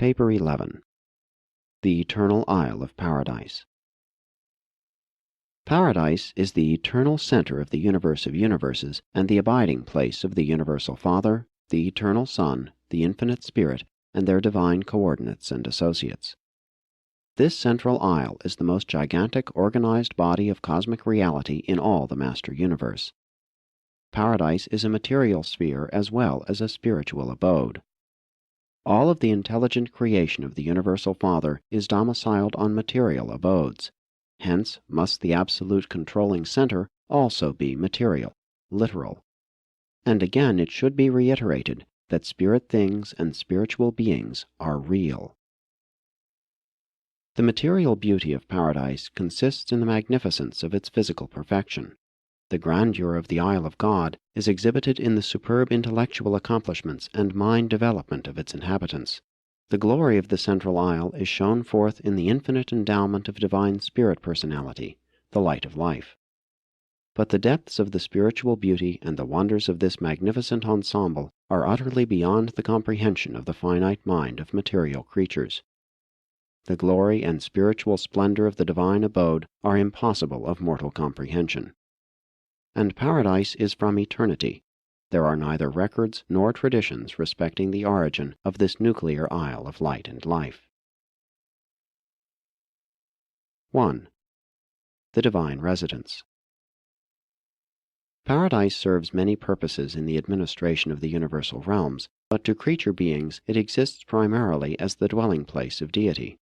Paper 11. The Eternal Isle of Paradise. Paradise is the eternal center of the universe of universes and the abiding place of the Universal Father, the Eternal Son, the Infinite Spirit, and their divine coordinates and associates. This central isle is the most gigantic organized body of cosmic reality in all the Master Universe. Paradise is a material sphere as well as a spiritual abode. All of the intelligent creation of the Universal Father is domiciled on material abodes. Hence must the absolute controlling center also be material, literal. And again it should be reiterated that spirit things and spiritual beings are real. The material beauty of paradise consists in the magnificence of its physical perfection. The grandeur of the Isle of God is exhibited in the superb intellectual accomplishments and mind development of its inhabitants. The glory of the central isle is shown forth in the infinite endowment of divine spirit personality, the light of life. But the depths of the spiritual beauty and the wonders of this magnificent ensemble are utterly beyond the comprehension of the finite mind of material creatures. The glory and spiritual splendor of the divine abode are impossible of mortal comprehension. And paradise is from eternity. There are neither records nor traditions respecting the origin of this nuclear isle of light and life. 1. The Divine Residence. Paradise serves many purposes in the administration of the universal realms, but to creature beings it exists primarily as the dwelling place of deity.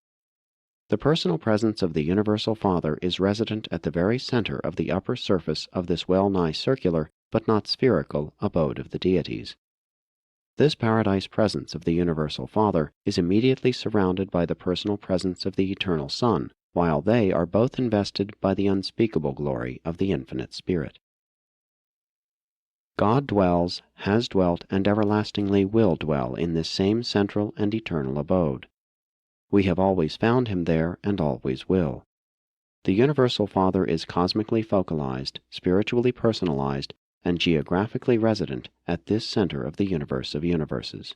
The personal presence of the Universal Father is resident at the very center of the upper surface of this well-nigh circular, but not spherical, abode of the deities. This paradise presence of the Universal Father is immediately surrounded by the personal presence of the Eternal Son, while they are both invested by the unspeakable glory of the Infinite Spirit. God dwells, has dwelt, and everlastingly will dwell in this same central and eternal abode. We have always found him there and always will. The Universal Father is cosmically focalized, spiritually personalized, and geographically resident at this center of the universe of universes.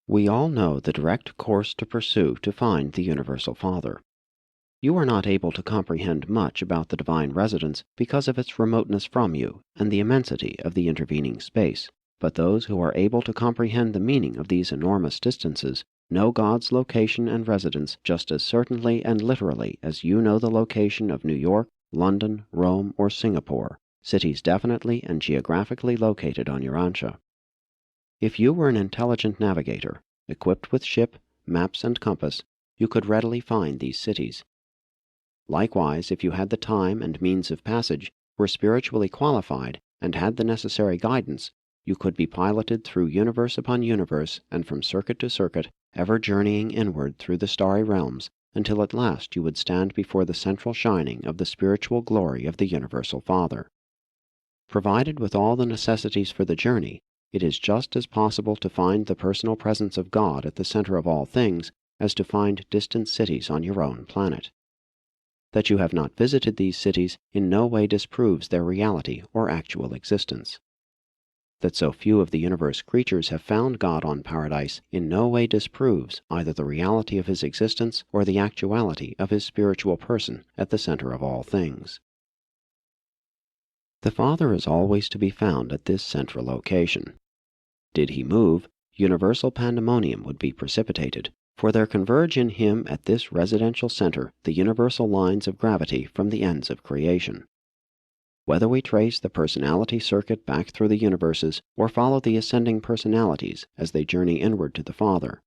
We all know the direct course to pursue to find the Universal Father. You are not able to comprehend much about the divine residence because of its remoteness from you and the immensity of the intervening space, but those who are able to comprehend the meaning of these enormous distances know God's location and residence just as certainly and literally as you know the location of New York, London, Rome, or Singapore, cities definitely and geographically located on Urantia. If you were an intelligent navigator, equipped with ship, maps, and compass, you could readily find these cities. Likewise, if you had the time and means of passage, were spiritually qualified, and had the necessary guidance, you could be piloted through universe upon universe and from circuit to circuit, ever journeying inward through the starry realms, until at last you would stand before the central shining of the spiritual glory of the Universal Father. Provided with all the necessities for the journey, it is just as possible to find the personal presence of God at the center of all things as to find distant cities on your own planet. That you have not visited these cities in no way disproves their reality or actual existence. That so few of the universe creatures have found God on Paradise in no way disproves either the reality of his existence or the actuality of his spiritual person at the center of all things. The Father is always to be found at this central location. Did he move, universal pandemonium would be precipitated, for there converge in him at this residential center the universal lines of gravity from the ends of creation. Whether we trace the personality circuit back through the universes, or follow the ascending personalities as they journey inward to the Father,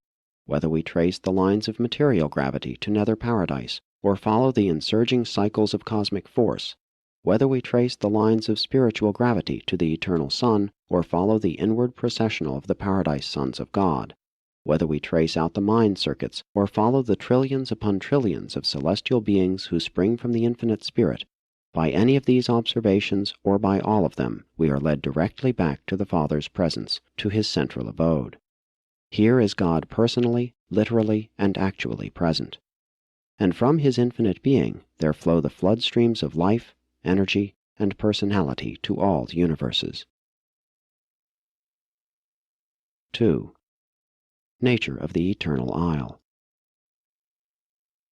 whether we trace the lines of material gravity to nether paradise, or follow the insurging cycles of cosmic force, whether we trace the lines of spiritual gravity to the Eternal Son, or follow the inward processional of the Paradise Sons of God, whether we trace out the mind circuits, or follow the trillions upon trillions of celestial beings who spring from the Infinite Spirit, by any of these observations, or by all of them, we are led directly back to the Father's presence, to his central abode. Here is God personally, literally, and actually present. And from his infinite being there flow the flood streams of life, energy, and personality to all the universes. 2. Nature of the Eternal Isle.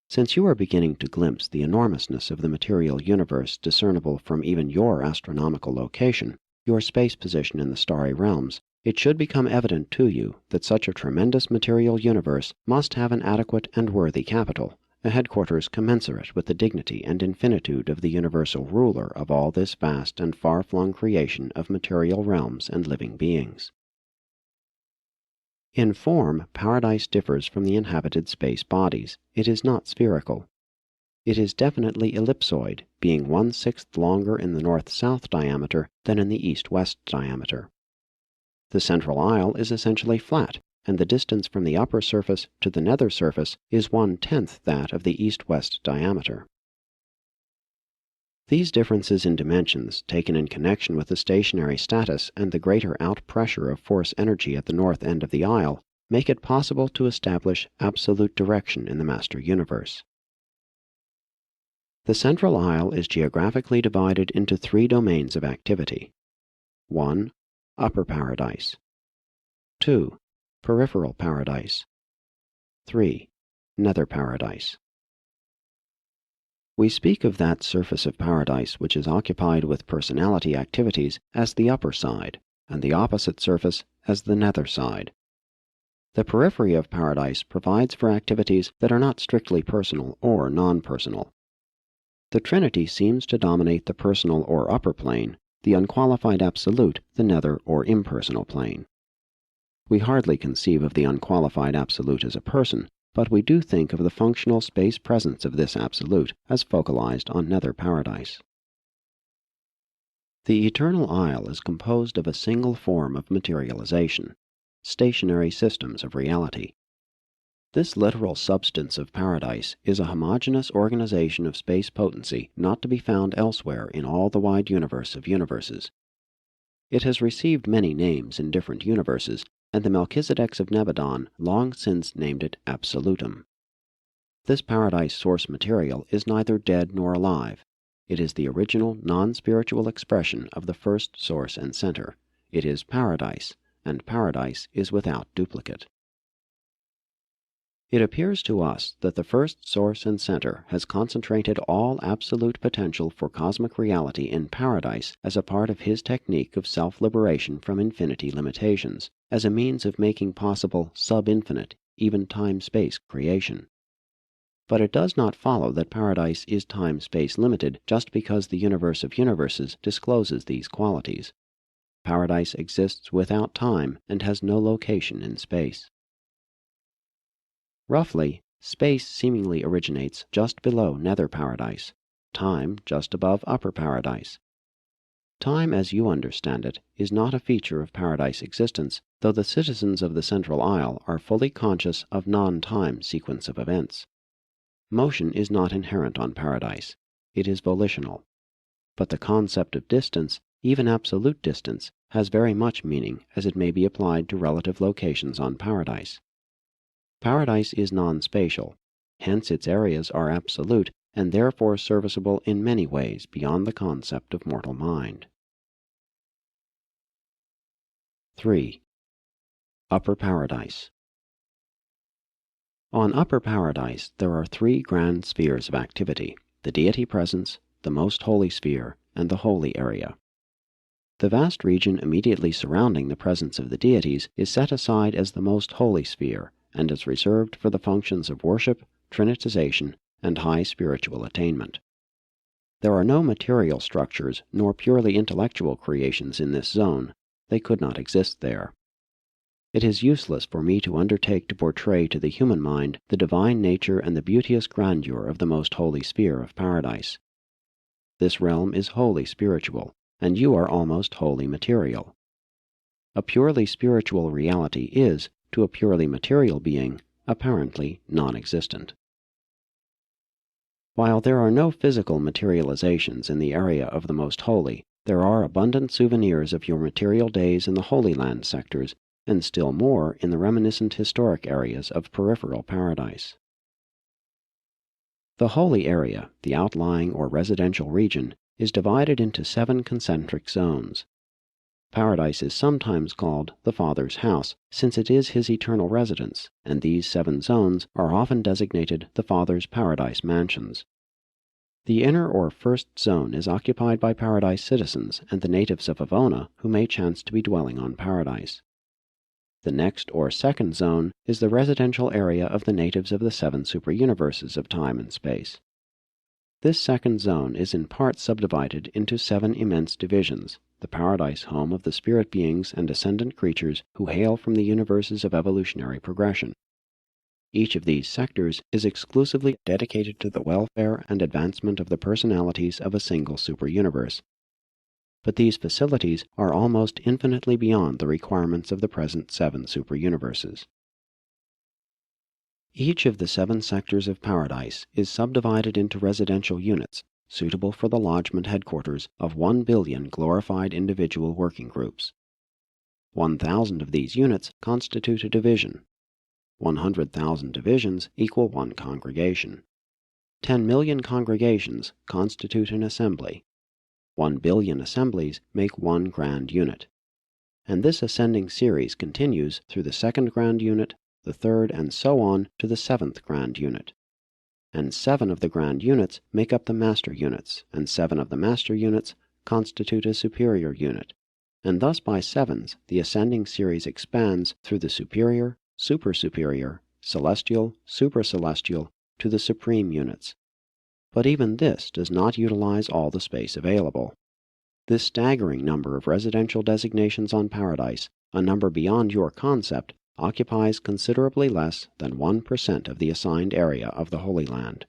Since you are beginning to glimpse the enormousness of the material universe discernible from even your astronomical location, your space position in the starry realms, it should become evident to you that such a tremendous material universe must have an adequate and worthy capital, a headquarters commensurate with the dignity and infinitude of the universal ruler of all this vast and far-flung creation of material realms and living beings. In form, Paradise differs from the inhabited space bodies. It is not spherical. It is definitely ellipsoid, being 1/6 longer in the north-south diameter than in the east-west diameter. The central isle is essentially flat, and the distance from the upper surface to the nether surface is 1/10 that of the east-west diameter. These differences in dimensions, taken in connection with the stationary status and the greater out-pressure of force energy at the north end of the isle, make it possible to establish absolute direction in the master universe. The central isle is geographically divided into 3 domains of activity. 1. Upper Paradise. 2. Peripheral Paradise. 3. Nether Paradise. We speak of that surface of Paradise which is occupied with personality activities as the upper side, and the opposite surface as the nether side. The periphery of Paradise provides for activities that are not strictly personal or non-personal. The Trinity seems to dominate the personal or upper plane, the unqualified absolute the nether or impersonal plane. We hardly conceive of the unqualified absolute as a person, but we do think of the functional space presence of this absolute as focalized on nether Paradise. The Eternal Isle is composed of a single form of materialization, stationary systems of reality. This literal substance of Paradise is a homogeneous organization of space potency not to be found elsewhere in all the wide universe of universes. It has received many names in different universes, and the Melchizedeks of Nebadon long since named it Absolutum. This Paradise source material is neither dead nor alive. It is the original non-spiritual expression of the first source and center. It is Paradise, and Paradise is without duplicate. It appears to us that the first source and center has concentrated all absolute potential for cosmic reality in Paradise as a part of his technique of self-liberation from infinity limitations, as a means of making possible sub-infinite, even time-space creation. But it does not follow that Paradise is time-space limited just because the universe of universes discloses these qualities. Paradise exists without time and has no location in space. Roughly, space seemingly originates just below Nether Paradise, time just above Upper Paradise. Time, as you understand it, is not a feature of Paradise existence, though the citizens of the Central Isle are fully conscious of non-time sequence of events. Motion is not inherent on Paradise. It is volitional. But the concept of distance, even absolute distance, has very much meaning as it may be applied to relative locations on Paradise. Paradise is non-spatial, hence its areas are absolute and therefore serviceable in many ways beyond the concept of mortal mind. 3. Upper Paradise. On Upper Paradise there are 3 grand spheres of activity: the deity presence, the most holy sphere, and the holy area. The vast region immediately surrounding the presence of the deities is set aside as the most holy sphere, and is reserved for the functions of worship, trinitization, and high spiritual attainment. There are no material structures nor purely intellectual creations in this zone. They could not exist there. It is useless for me to undertake to portray to the human mind the divine nature and the beauteous grandeur of the most holy sphere of Paradise. This realm is wholly spiritual, and you are almost wholly material. A purely spiritual reality is, to a purely material being, apparently non-existent. While there are no physical materializations in the area of the Most Holy, there are abundant souvenirs of your material days in the Holy Land sectors, and still more in the reminiscent historic areas of peripheral Paradise. The Holy Area, the outlying or residential region, is divided into 7 concentric zones. Paradise is sometimes called the Father's house, since it is his eternal residence, and these 7 zones are often designated the Father's paradise mansions. The inner or first zone is occupied by Paradise citizens and the natives of Avona who may chance to be dwelling on Paradise. The next or second zone is the residential area of the natives of the 7 superuniverses of time and space. This second zone is in part subdivided into 7 immense divisions, the Paradise home of the spirit beings and ascendant creatures who hail from the universes of evolutionary progression. Each of these sectors is exclusively dedicated to the welfare and advancement of the personalities of a single superuniverse. But these facilities are almost infinitely beyond the requirements of the present 7 superuniverses. Each of the 7 sectors of Paradise is subdivided into residential units, suitable for the lodgment headquarters of 1 billion glorified individual working groups. 1,000 of these units constitute a division. 100,000 divisions equal 1 congregation. 10 million congregations constitute an assembly. 1 billion assemblies make 1 grand unit. And this ascending series continues through the 2nd grand unit, the 3rd, and so on to the 7th grand unit. And 7 of the grand units make up the master units, and 7 of the master units constitute a superior unit. And thus by 7s the ascending series expands through the superior, super-superior, celestial, super-celestial, to the supreme units. But even this does not utilize all the space available. This staggering number of residential designations on Paradise, a number beyond your concept, occupies considerably less than 1% of the assigned area of the Holy Land.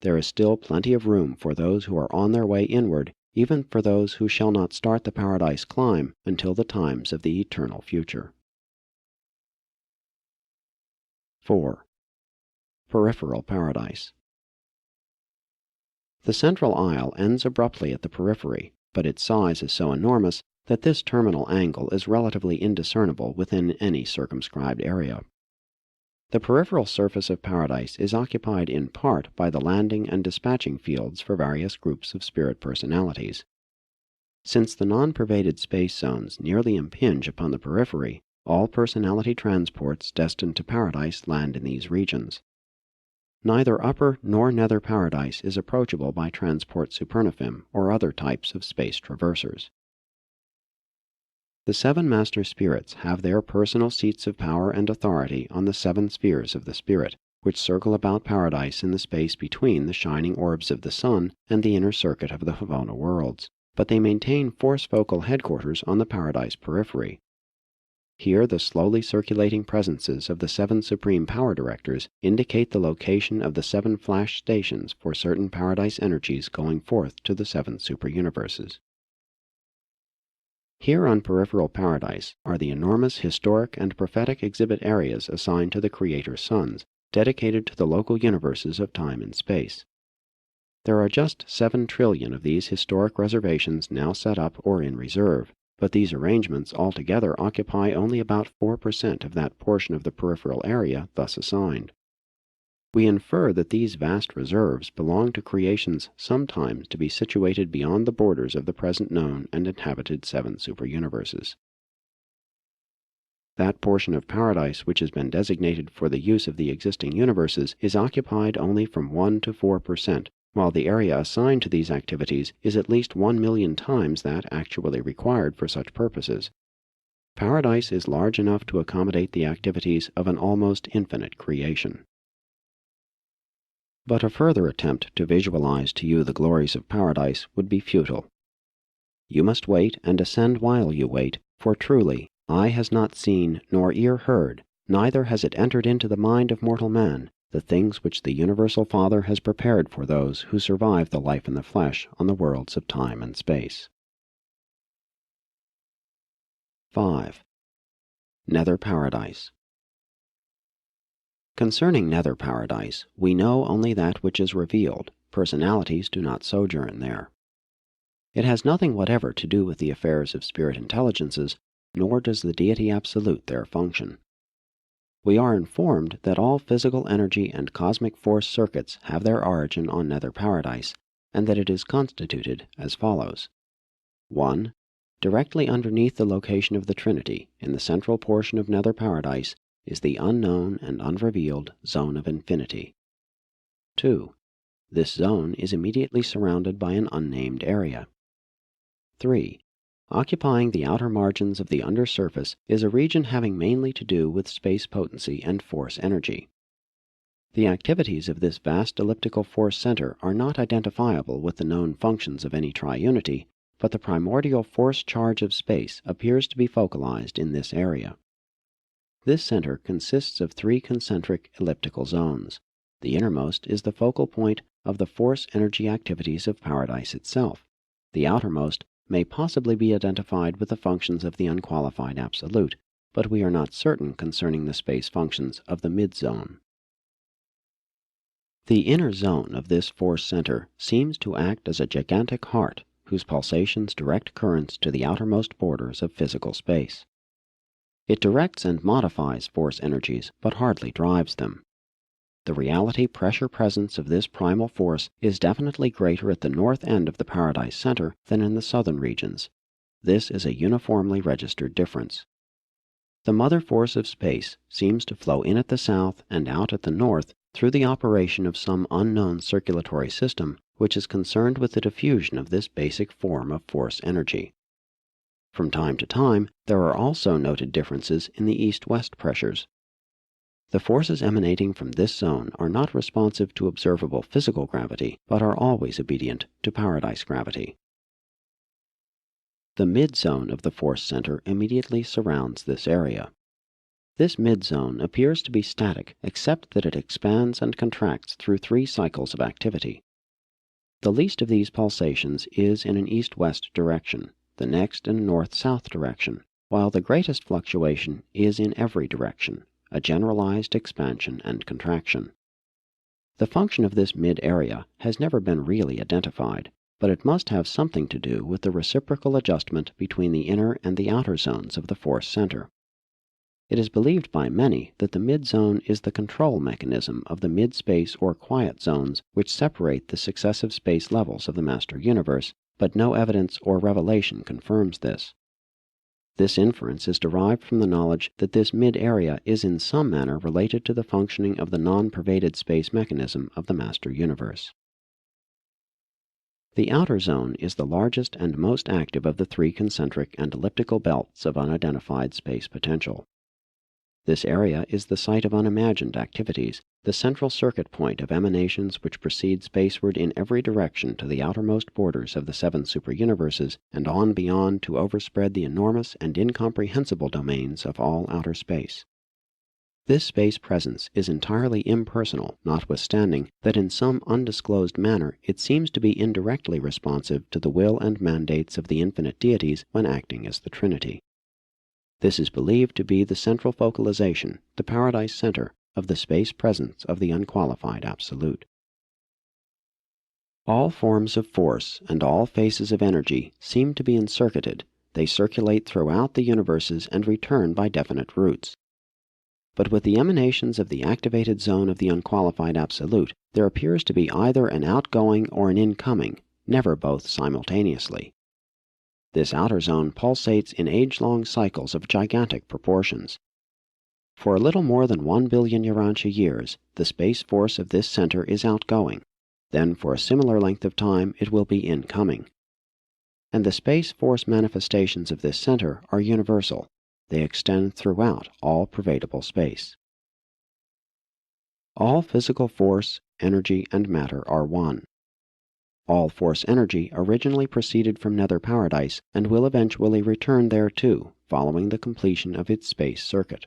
There is still plenty of room for those who are on their way inward, even for those who shall not start the Paradise climb until the times of the eternal future. 4. Peripheral Paradise. The central aisle ends abruptly at the periphery, but its size is so enormous that this terminal angle is relatively indiscernible within any circumscribed area. The peripheral surface of Paradise is occupied in part by the landing and dispatching fields for various groups of spirit personalities. Since the non-pervaded space zones nearly impinge upon the periphery, all personality transports destined to Paradise land in these regions. Neither upper nor nether Paradise is approachable by transport supernifim or other types of space traversers. The 7 master spirits have their personal seats of power and authority on the 7 spheres of the spirit, which circle about Paradise in the space between the shining orbs of the sun and the inner circuit of the Havona worlds, but they maintain force-focal headquarters on the Paradise periphery. Here the slowly circulating presences of the 7 supreme power directors indicate the location of the 7 flash stations for certain Paradise energies going forth to the 7 superuniverses. Here on Peripheral Paradise are the enormous historic and prophetic exhibit areas assigned to the Creator's sons, dedicated to the local universes of time and space. There are just 7 trillion of these historic reservations now set up or in reserve, but these arrangements altogether occupy only about 4% of that portion of the peripheral area thus assigned. We infer that these vast reserves belong to creations sometimes to be situated beyond the borders of the present known and inhabited 7 superuniverses. That portion of Paradise which has been designated for the use of the existing universes is occupied only from 1 to 4%, while the area assigned to these activities is at least 1 million times that actually required for such purposes. Paradise is large enough to accommodate the activities of an almost infinite creation. But a further attempt to visualize to you the glories of Paradise would be futile. You must wait and ascend while you wait, for truly, eye has not seen, nor ear heard, neither has it entered into the mind of mortal man, the things which the Universal Father has prepared for those who survive the life in the flesh on the worlds of time and space. 5. Nether Paradise. Concerning Nether Paradise, we know only that which is revealed. Personalities do not sojourn there. It has nothing whatever to do with the affairs of spirit intelligences, nor does the Deity Absolute there function. We are informed that all physical energy and cosmic force circuits have their origin on Nether Paradise, and that it is constituted as follows. 1. Directly underneath the location of the Trinity, in the central portion of Nether Paradise, is the unknown and unrevealed Zone of Infinity. 2. This zone is immediately surrounded by an unnamed area. 3. Occupying the outer margins of the undersurface is a region having mainly to do with space potency and force energy. The activities of this vast elliptical force center are not identifiable with the known functions of any triunity, but the primordial force charge of space appears to be focalized in this area. This center consists of 3 concentric elliptical zones. The innermost is the focal point of the force energy activities of Paradise itself. The outermost may possibly be identified with the functions of the unqualified absolute, but we are not certain concerning the space functions of the mid-zone. The inner zone of this force center seems to act as a gigantic heart whose pulsations direct currents to the outermost borders of physical space. It directs and modifies force energies, but hardly drives them. The reality pressure presence of this primal force is definitely greater at the north end of the Paradise Center than in the southern regions. This is a uniformly registered difference. The mother force of space seems to flow in at the south and out at the north through the operation of some unknown circulatory system which is concerned with the diffusion of this basic form of force energy. From time to time, there are also noted differences in the east-west pressures. The forces emanating from this zone are not responsive to observable physical gravity, but are always obedient to Paradise gravity. The mid-zone of the force center immediately surrounds this area. This mid-zone appears to be static, except that it expands and contracts through 3 cycles of activity. The least of these pulsations is in an east-west direction, the next in a north-south direction, while the greatest fluctuation is in every direction, a generalized expansion and contraction. The function of this mid-area has never been really identified, but it must have something to do with the reciprocal adjustment between the inner and the outer zones of the force center. It is believed by many that the mid-zone is the control mechanism of the mid-space or quiet zones which separate the successive space levels of the Master Universe, but no evidence or revelation confirms this. This inference is derived from the knowledge that this mid-area is in some manner related to the functioning of the non-pervaded space mechanism of the Master Universe. The outer zone is the largest and most active of the 3 concentric and elliptical belts of unidentified space potential. This area is the site of unimagined activities, the central circuit point of emanations which proceed spaceward in every direction to the outermost borders of the 7 superuniverses and on beyond to overspread the enormous and incomprehensible domains of all outer space. This space presence is entirely impersonal, notwithstanding that in some undisclosed manner it seems to be indirectly responsive to the will and mandates of the infinite deities when acting as the Trinity. This is believed to be the central focalization, the Paradise Center, of the space presence of the unqualified Absolute. All forms of force and all phases of energy seem to be encircuited. They circulate throughout the universes and return by definite routes. But with the emanations of the activated zone of the unqualified Absolute, there appears to be either an outgoing or an incoming, never both simultaneously. This outer zone pulsates in age-long cycles of gigantic proportions. For a little more than 1 billion Urantia years, the space force of this center is outgoing. Then for a similar length of time it will be incoming. And the space force manifestations of this center are universal. They extend throughout all pervadable space. All physical force, energy, and matter are one. All force energy originally proceeded from Nether Paradise and will eventually return there too, following the completion of its space circuit.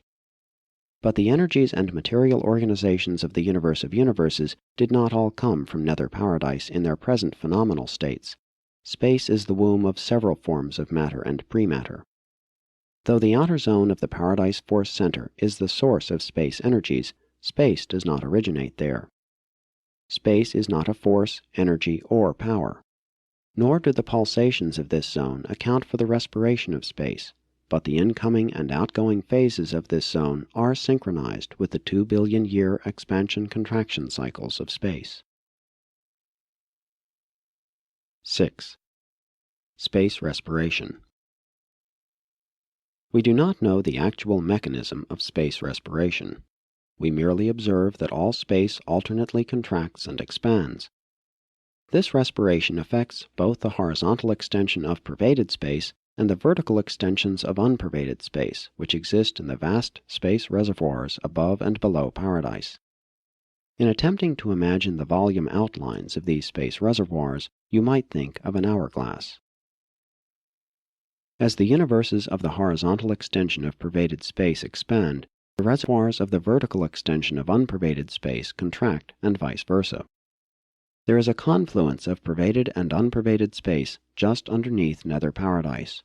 But the energies and material organizations of the universe of universes did not all come from Nether Paradise in their present phenomenal states. Space is the womb of several forms of matter and prematter. Though the outer zone of the Paradise Force Center is the source of space energies, space does not originate there. Space is not a force, energy, or power. Nor do the pulsations of this zone account for the respiration of space, but the incoming and outgoing phases of this zone are synchronized with the 2 billion-year expansion-contraction cycles of space. 6. Space respiration. We do not know the actual mechanism of space respiration. We merely observe that all space alternately contracts and expands. This respiration affects both the horizontal extension of pervaded space and the vertical extensions of unpervaded space, which exist in the vast space reservoirs above and below paradise. In attempting to imagine the volume outlines of these space reservoirs, you might think of an hourglass. As the universes of the horizontal extension of pervaded space expand, the reservoirs of the vertical extension of unpervaded space contract, and vice versa. There is a confluence of pervaded and unpervaded space just underneath nether paradise.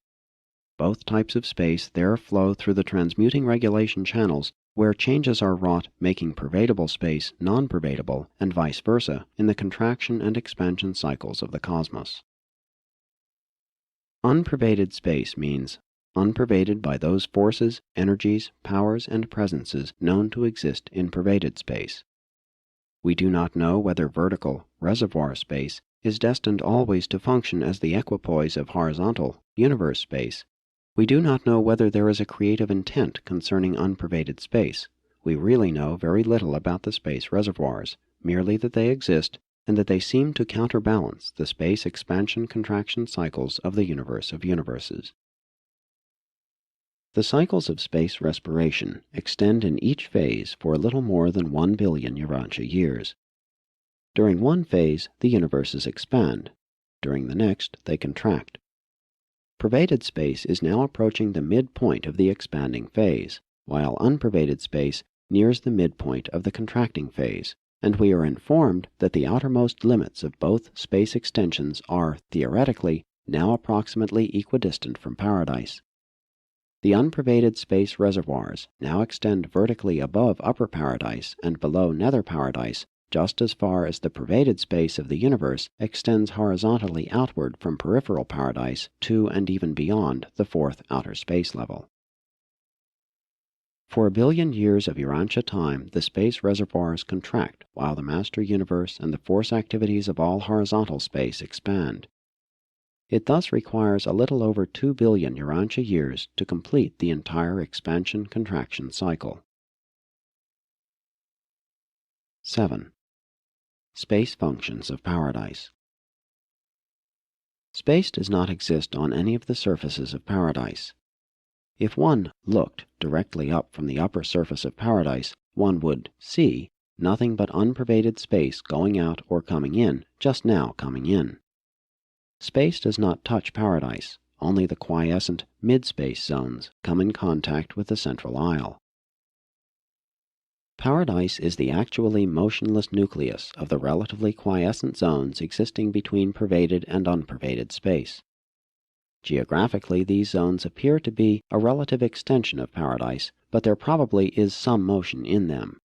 Both types of space there flow through the transmuting regulation channels where changes are wrought making pervadable space non-pervadable and vice versa in the contraction and expansion cycles of the cosmos. Unpervaded space means unpervaded by those forces, energies, powers, and presences known to exist in pervaded space. We do not know whether vertical, reservoir space is destined always to function as the equipoise of horizontal, universe space. We do not know whether there is a creative intent concerning unpervaded space. We really know very little about the space reservoirs, merely that they exist and that they seem to counterbalance the space expansion-contraction cycles of the universe of universes. The cycles of space respiration extend in each phase for a little more than 1 billion Urantia years. During one phase, the universes expand. During the next, they contract. Pervaded space is now approaching the midpoint of the expanding phase, while unpervaded space nears the midpoint of the contracting phase, and we are informed that the outermost limits of both space extensions are, theoretically, now approximately equidistant from paradise. The unpervaded space reservoirs now extend vertically above upper paradise and below nether paradise just as far as the pervaded space of the universe extends horizontally outward from peripheral paradise to and even beyond the fourth outer space level. For 1 billion years of Urantia time, the space reservoirs contract while the master universe and the force activities of all horizontal space expand. It thus requires a little over 2 billion Urantia years to complete the entire expansion-contraction cycle. 7. Space functions of paradise. Space does not exist on any of the surfaces of paradise. If one looked directly up from the upper surface of paradise, one would see nothing but unpervaded space going out or coming in, just now coming in. Space does not touch paradise. Only the quiescent mid-space zones come in contact with the central isle. Paradise is the actually motionless nucleus of the relatively quiescent zones existing between pervaded and unpervaded space. Geographically, these zones appear to be a relative extension of paradise, but there probably is some motion in them.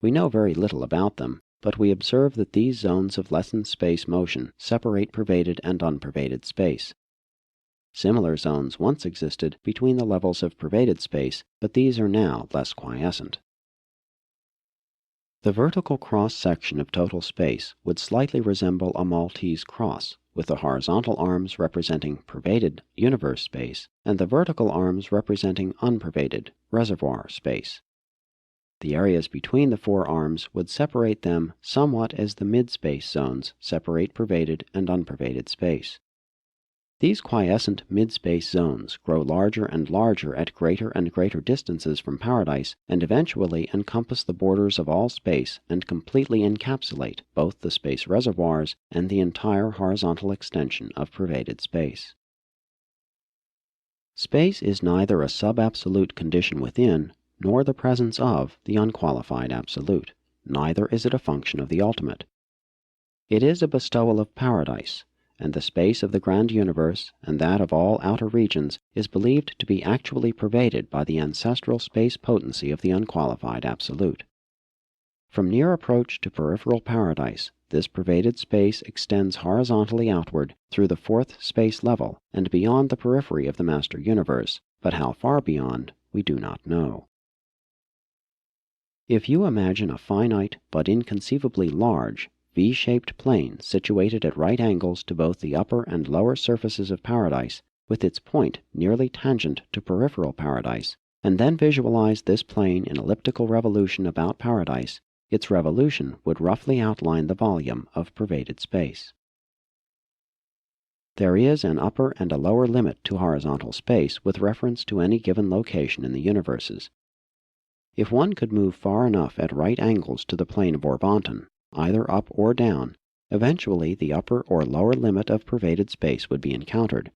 We know very little about them, but we observe that these zones of lessened space motion separate pervaded and unpervaded space. Similar zones once existed between the levels of pervaded space, but these are now less quiescent. The vertical cross-section of total space would slightly resemble a Maltese cross, with the horizontal arms representing pervaded universe space and the vertical arms representing unpervaded reservoir space. The areas between the four arms would separate them somewhat as the mid-space zones separate pervaded and unpervaded space. These quiescent mid-space zones grow larger and larger at greater and greater distances from paradise and eventually encompass the borders of all space and completely encapsulate both the space reservoirs and the entire horizontal extension of pervaded space. Space is neither a sub-absolute condition within, nor the presence of the unqualified absolute. Neither is it a function of the ultimate. It is a bestowal of paradise, and the space of the grand universe and that of all outer regions is believed to be actually pervaded by the ancestral space potency of the unqualified absolute. From near approach to peripheral paradise, this pervaded space extends horizontally outward through the fourth space level and beyond the periphery of the master universe, but how far beyond, we do not know. If you imagine a finite but inconceivably large, V-shaped plane situated at right angles to both the upper and lower surfaces of paradise, with its point nearly tangent to peripheral paradise, and then visualize this plane in elliptical revolution about paradise, its revolution would roughly outline the volume of pervaded space. There is an upper and a lower limit to horizontal space with reference to any given location in the universes. If one could move far enough at right angles to the plane of Orvonton, either up or down, eventually the upper or lower limit of pervaded space would be encountered.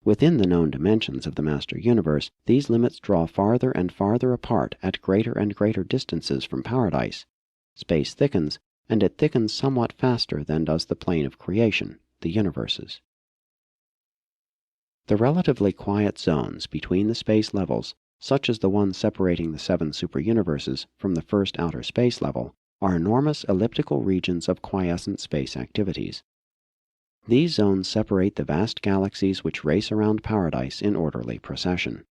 Within the known dimensions of the Master Universe, these limits draw farther and farther apart at greater and greater distances from paradise. Space thickens, and it thickens somewhat faster than does the plane of creation, the universes. The relatively quiet zones between the space levels, such as the one separating the 7 superuniverses from the first outer space level, are enormous elliptical regions of quiescent space activities. These zones separate the vast galaxies which race around paradise in orderly procession.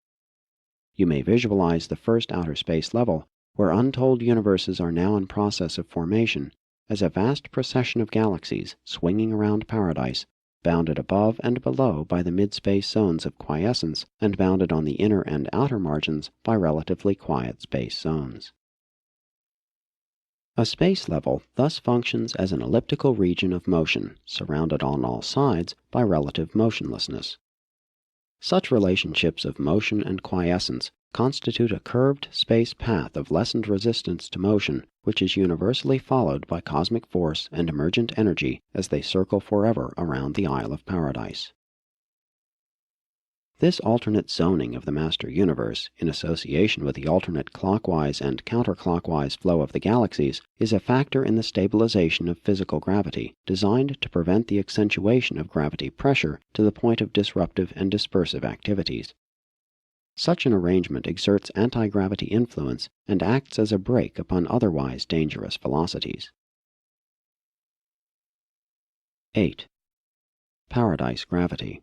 You may visualize the first outer space level, where untold universes are now in process of formation, as a vast procession of galaxies swinging around paradise, bounded above and below by the mid-space zones of quiescence and bounded on the inner and outer margins by relatively quiet space zones. A space level thus functions as an elliptical region of motion, surrounded on all sides by relative motionlessness. Such relationships of motion and quiescence constitute a curved space path of lessened resistance to motion, which is universally followed by cosmic force and emergent energy as they circle forever around the Isle of Paradise. This alternate zoning of the Master Universe, in association with the alternate clockwise and counterclockwise flow of the galaxies, is a factor in the stabilization of physical gravity, designed to prevent the accentuation of gravity pressure to the point of disruptive and dispersive activities. Such an arrangement exerts anti-gravity influence and acts as a brake upon otherwise dangerous velocities. 8. Paradise gravity.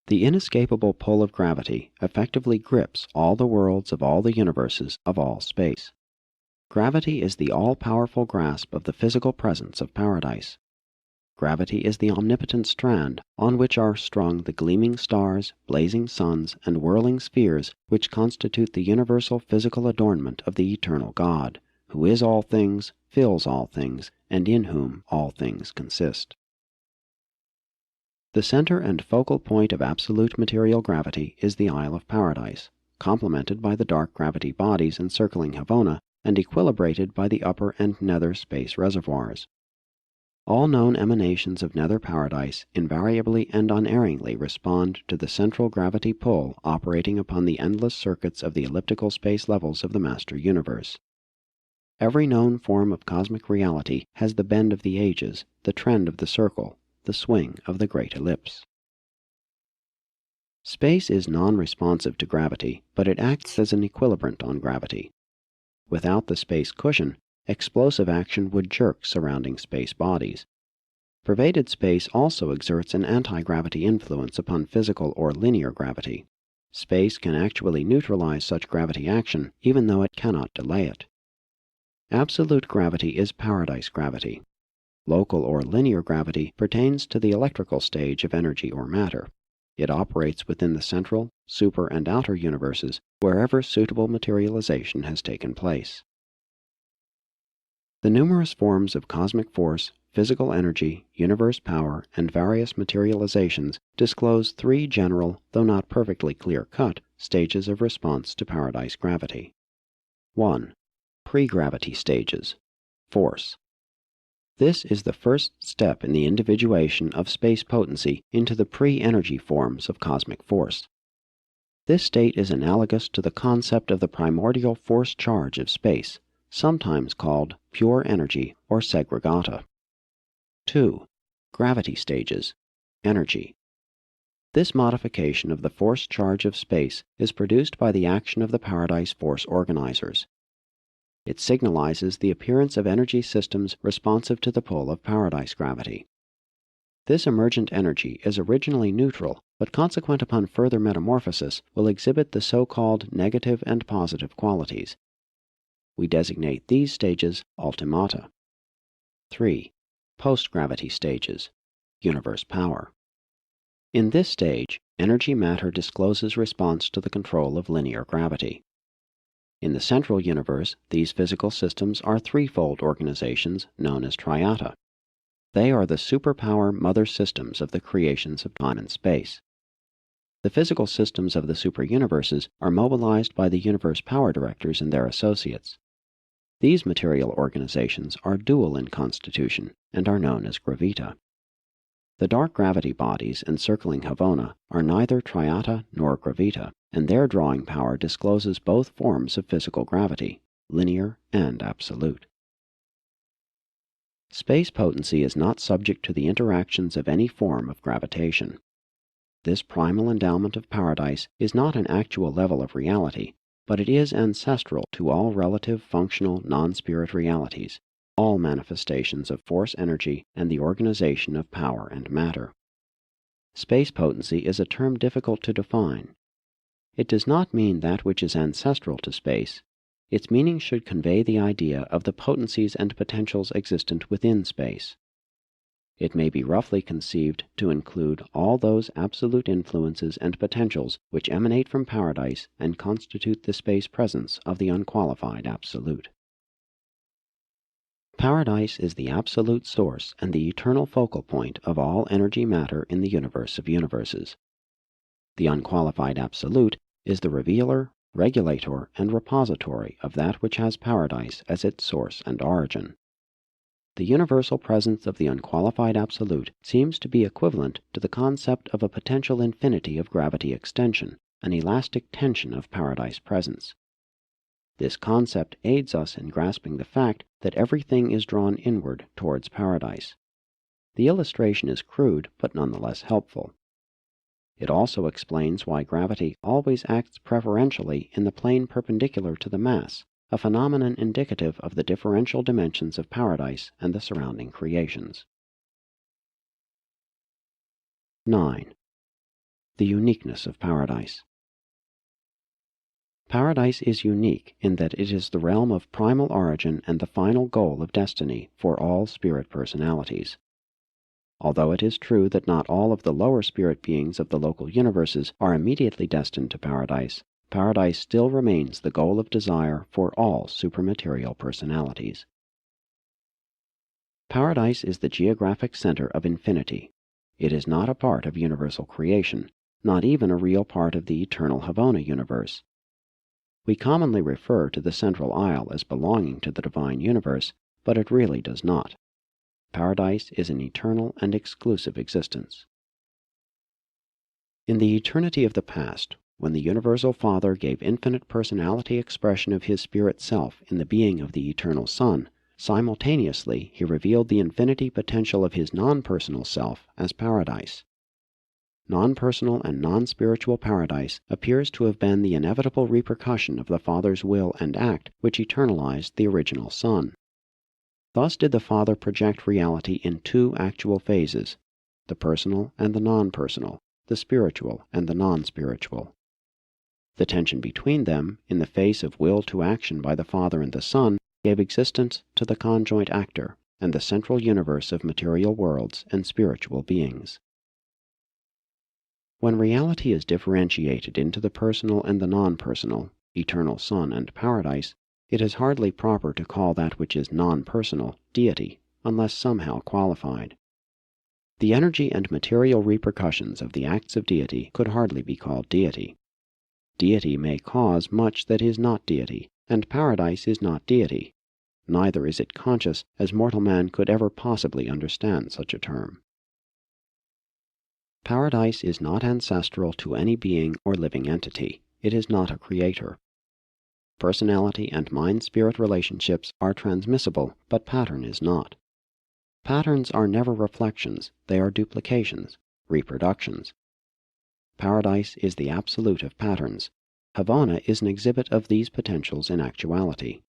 The inescapable pull of gravity effectively grips all the worlds of all the universes of all space. Gravity is the all-powerful grasp of the physical presence of paradise. Gravity is the omnipotent strand on which are strung the gleaming stars, blazing suns, and whirling spheres which constitute the universal physical adornment of the eternal God, who is all things, fills all things, and in whom all things consist. The center and focal point of absolute material gravity is the Isle of Paradise, complemented by the dark gravity bodies encircling Havona and equilibrated by the upper and nether space reservoirs. All known emanations of nether paradise invariably and unerringly respond to the central gravity pull operating upon the endless circuits of the elliptical space levels of the Master Universe. Every known form of cosmic reality has the bend of the ages, the trend of the circle, the swing of the great ellipse. Space is non-responsive to gravity, but it acts as an equilibrant on gravity. Without the space cushion, explosive action would jerk surrounding space bodies. Pervaded space also exerts an anti-gravity influence upon physical or linear gravity. Space can actually neutralize such gravity action, even though it cannot delay it. Absolute gravity is paradise gravity. Local or linear gravity pertains to the electrical stage of energy or matter. It operates within the central, super, and outer universes, wherever suitable materialization has taken place. The numerous forms of cosmic force, physical energy, universe power, and various materializations disclose 3 general, though not perfectly clear-cut, stages of response to paradise gravity. 1. Pre-gravity stages. Force. This is the first step in the individuation of space potency into the pre-energy forms of cosmic force. This state is analogous to the concept of the primordial force charge of space, sometimes called pure energy or segregata. 2. Gravity stages. Energy. This modification of the force charge of space is produced by the action of the paradise force organizers. It signalizes the appearance of energy systems responsive to the pull of paradise gravity. This emergent energy is originally neutral, but consequent upon further metamorphosis will exhibit the so-called negative and positive qualities. We designate these stages ultimata. 3. Post-gravity stages. Universe power. In this stage, energy matter discloses response to the control of linear gravity. In the central universe, these physical systems are threefold organizations known as triata. They are the superpower mother systems of the creations of time and space. The physical systems of the superuniverses are mobilized by the universe power directors and their associates. These material organizations are dual in constitution and are known as gravita. The dark gravity bodies encircling Havona are neither triata nor gravita, and their drawing power discloses both forms of physical gravity, linear and absolute. Space potency is not subject to the interactions of any form of gravitation. This primal endowment of paradise is not an actual level of reality, but it is ancestral to all relative functional non-spirit realities, all manifestations of force energy and the organization of power and matter. Space potency is a term difficult to define. It does not mean that which is ancestral to space. Its meaning should convey the idea of the potencies and potentials existent within space. It may be roughly conceived to include all those absolute influences and potentials which emanate from paradise and constitute the space presence of the unqualified absolute. Paradise is the absolute source and the eternal focal point of all energy matter in the universe of universes. The unqualified absolute is the revealer, regulator, and repository of that which has paradise as its source and origin. The universal presence of the unqualified absolute seems to be equivalent to the concept of a potential infinity of gravity extension, an elastic tension of paradise presence. This concept aids us in grasping the fact that everything is drawn inward towards paradise. The illustration is crude, but nonetheless helpful. It also explains why gravity always acts preferentially in the plane perpendicular to the mass, a phenomenon indicative of the differential dimensions of paradise and the surrounding creations. 9. The uniqueness of paradise. Paradise is unique in that it is the realm of primal origin and the final goal of destiny for all spirit personalities. Although it is true that not all of the lower spirit beings of the local universes are immediately destined to paradise, paradise still remains the goal of desire for all supermaterial personalities. Paradise is the geographic center of infinity. It is not a part of universal creation, not even a real part of the eternal Havona universe. We commonly refer to the central isle as belonging to the divine universe, but it really does not. Paradise is an eternal and exclusive existence. In the eternity of the past, when the Universal Father gave infinite personality expression of His Spirit Self in the being of the Eternal Son, simultaneously He revealed the infinity potential of His non-personal self as paradise. Non-personal and non-spiritual paradise appears to have been the inevitable repercussion of the Father's will and act which eternalized the original Son. Thus did the Father project reality in two actual phases, the personal and the non-personal, the spiritual and the non-spiritual. The tension between them, in the face of will to action by the Father and the Son, gave existence to the conjoint actor and the central universe of material worlds and spiritual beings. When reality is differentiated into the personal and the non-personal, eternal Son and paradise, it is hardly proper to call that which is non-personal deity, unless somehow qualified. The energy and material repercussions of the acts of deity could hardly be called deity. Deity may cause much that is not deity, and paradise is not deity. Neither is it conscious, as mortal man could ever possibly understand such a term. Paradise is not ancestral to any being or living entity. It is not a creator. Personality and mind-spirit relationships are transmissible, but pattern is not. Patterns are never reflections, they are duplications, reproductions. Paradise is the absolute of patterns. Havona is an exhibit of these potentials in actuality.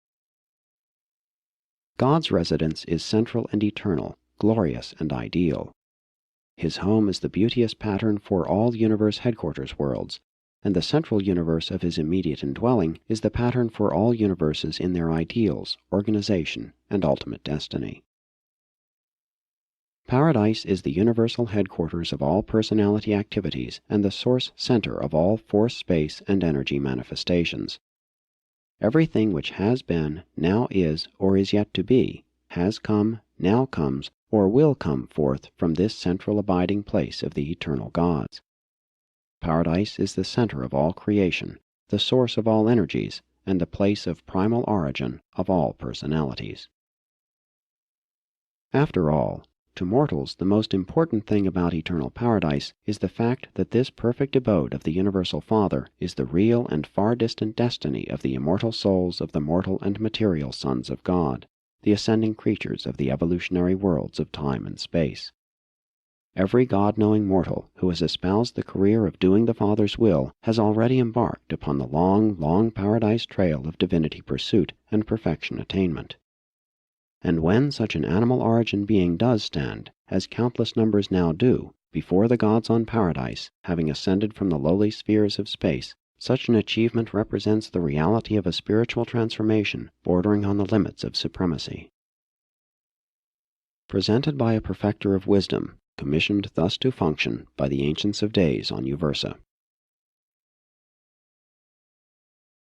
God's residence is central and eternal, glorious and ideal. His home is the beauteous pattern for all universe headquarters worlds, and the central universe of His immediate indwelling is the pattern for all universes in their ideals, organization, and ultimate destiny. Paradise is the universal headquarters of all personality activities and the source center of all force, space, and energy manifestations. Everything which has been, now is, or is yet to be, has come, now comes, or will come forth from this central abiding place of the eternal gods. Paradise is the center of all creation, the source of all energies, and the place of primal origin of all personalities. After all, to mortals the most important thing about eternal paradise is the fact that this perfect abode of the Universal Father is the real and far distant destiny of the immortal souls of the mortal and material sons of God, the ascending creatures of the evolutionary worlds of time and space. Every God-knowing mortal who has espoused the career of doing the Father's will has already embarked upon the long, long paradise trail of divinity pursuit and perfection attainment. And when such an animal origin being does stand, as countless numbers now do, before the gods on paradise, having ascended from the lowly spheres of space, such an achievement represents the reality of a spiritual transformation bordering on the limits of supremacy. Presented by a Perfecter of Wisdom, commissioned thus to function by the Ancients of Days on Uversa.